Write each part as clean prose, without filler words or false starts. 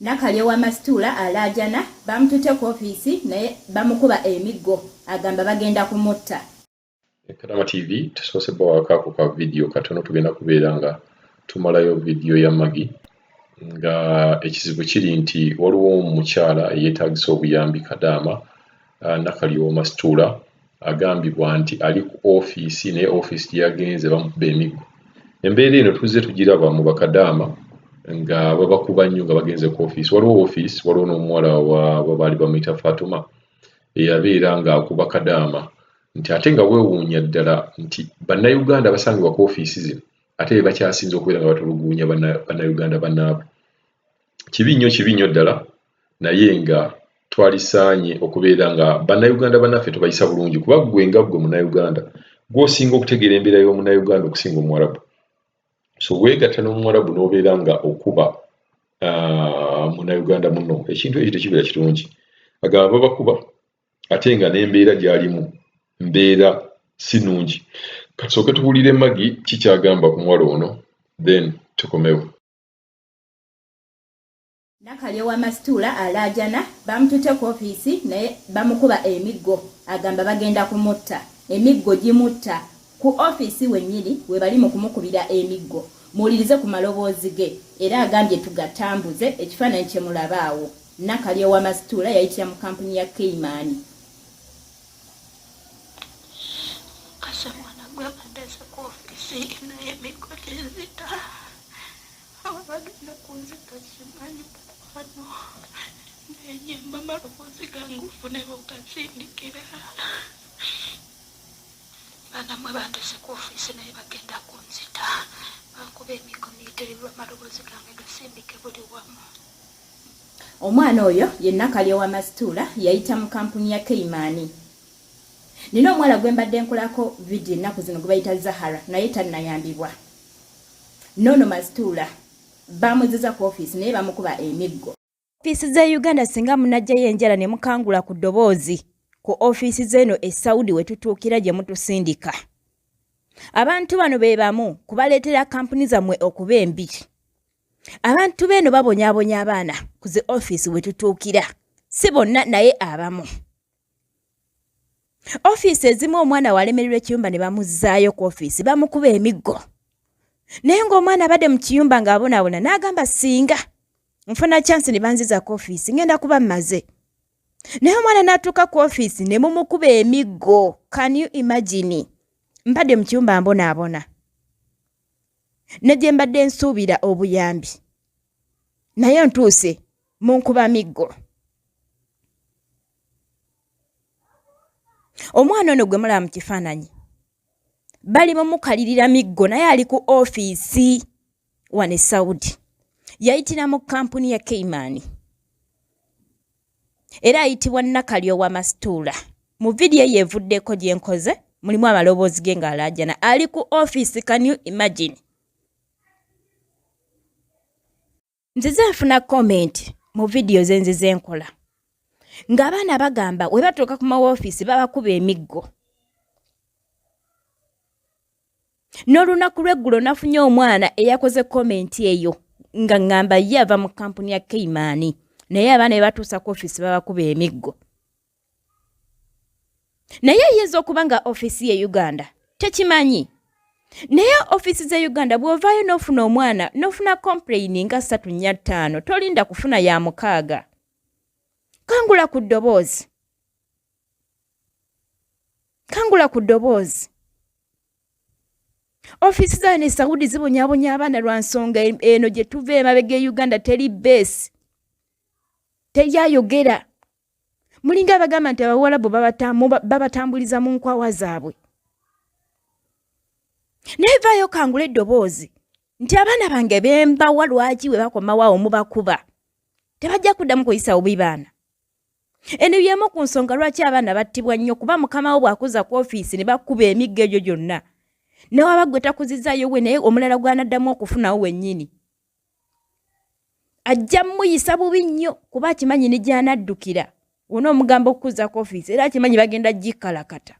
Nakalyowa Maistula alaajana bamututte ku ofiisi naye bamukuba emiggo agamba bagenda kumutta. Kadaama TV tusoose bawakaako ka video katono tugenda kubeera nga tumalayo video ya Magi nga ekizibu kiri nti waliwo omukyala eyeetaagisa obuyambi Kadaama Nakalyowa Maistula agambibwa nti ali ku ofiisi naye ofiisi gyeyagenze bamukuba emiggo. Embeera eno tuzze tugiraba mu bakadaama nga babakuba nnyo nga bagenze ku ofiisi. Waliwo ofiisi waliwo n'omuwala wa baali bamuyita Fatuma eyabeera ng'akuba Kadaama nti ate nga weewuunya ddala nti bannayuganda basangibwa ku ofiisi zino ate be bakyasinze okubeera nga batuluguunya bannayuganda bannaabwe. Kibi nnyo ddala naye nga twalisaanye okubeera nga bannayuganda bannaffe tubayisa bulungi kuba ggwe nga ggwe munnayuganda gw'osinga okutegeera embeera y'omunnayuganda okusinga Omuwarabu. So weegatta n'Omuwarabu n'obeera nga okuba munnayuganda munno ekintu ekyo tekibeera kirungi. Agamba babakuba ate nga n'embeera gy'alimu mbeera si nnungi. Kasooke tuwulire Magi kikyagamba ku muwala ono then tukomewo. Nakalyowa Maistula alaajana bamututte ku ofiisi naye bamukuba emiggo agamba bagenda kumutta. Emiggo gimutta ku ofiisi wennyini we bali mu kumukubira emiggo. Muwulirize ku maloboozi ge era agambye tugatambuze ekifaananyi kye mulabaawo. Nakalyowa Maistula yayitira mu kampuni ya Keimani. Mwana gwe bandese ku ofiisi naye emiggo genzita abagenda kunzita kimanyi wano nenyemba amaloboozi gange ufune bukasindikira. Bana mwe bandese ku ofiisi naye bagenda kunzita bankuba emiggo miyitirirwa amaloboozi gange gasindike buli wamu. Omwana oyo ye Nakalyowa Maistula yayita mu kampuni ya Keimani. Nino omwala gwe mbadde nkolako video ennaku zino gwe bayita Zahara naye tannayambibwa. Nono Maistula bamuzizza ku ofiisi naye bamukuba emiggo. Ofiisi za Uganda singa munajjayo enjala ne mukangula ku ddoboozi ku ofiisi z'eno e Saudi we tutuukira gye mutusindika. Abantu bano be bamu kubaleetera kampuni zammwe okuba embi. Abantu beno babonyaabonya abaana ku zi ofiisi we tutuukira. Si bonna naye abamu. Ofiisi ezimu omwana walemererwa ekiyumba ne bamuzzaayo ku ofiisi bamukuba emiggo. Naye ng'omwana abadde mu kiyumba ng'abonaabona n'agamba singa nfuna chance ne banziza ku ofiisi ngenda kuba mmaze. Naye omwana n'atuuka ku ofiisi ne mumukuba emiggo. Can you imagine? Mbadde mu kiyumba mbonaabona. Ne gye mbadde nsuubira obuyambi. Naye ntuuse munkuba miggo. Omwana ono gwe mulaba mu kifaananyi bali mumukalirira miggo naye ali ku ofiisi wane Saudi. Yayitira mu kampuni ya Keimani. Era ayitibwa Nakalyowa Maistula. Mu vidiyo yeevuddeko gye nkoze mulimu amaloboozi ge ng'alaajana ali ku ofiisi. Can you imagine? Nzize nfuna comment mu vidiyo ze nzize nkola ng'abaana bagamba we batuuka ku mawofiisi babakuba emiggo. N'olunaku lw'eggulo nafunye omwana eyakoze komenti eyo nga ngamba ye ava mu kampuni ya Keimani naye abaana be batuusa ku ofiisi babakuba emiggo. Naye yinza okuba nga ofiisi ye Uganda tekimanyi. Naye ofiisi ze Uganda bw'ovaayo n'ofuna omwana n'ofuna complain nga 3 4 5 tolinda kufuna ya 6. Kangula ku ddoboozi. Kangula ku ddoboozi. Ofiisi za ne Saudi zibonyaabonya abaana lwa nsonga eno gye tuva emabega e Uganda teri base. Teyayogera. Mulinga abagamba nti Abawarabu babatambuliza mu nkwawa zaabwe. Naye vaayo kangula eddoboozi nti abaana bange bembawa lwaki we bakomawo mubakuba. Tebajja kuddamu kuyisa obubi baana. Eno y'emu ku nsonga lwaki abaana battibwa nnyo kuba mukama wo bw'akuza ku ofiisi ne bakuba emiggo egyo gyonna. Ne waba gwe takuzizzaayo we naye omulala gw'anaddamu okufunawo wennyini. Ajja muyisa bubi nnyo kuba akimanyi ne gy'anaddukira. Wona omugamba okukuza ku ofiisi era akimanyi bagenda gikalakata.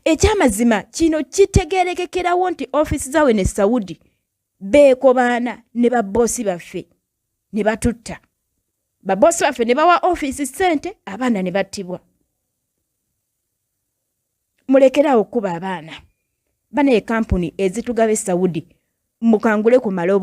Ekyamazima kino kitegeerekekerawo nti ofiisi zawe ne Saudi beekobaana ne babbosi baffe ne batutta. Babbosi baffe ne bawa ofiisi ssente, abaana ne battibwa. Mulekerawo okuba abaana. Bano ekampuni ezitugaba e Saudi mukangule ku malobo.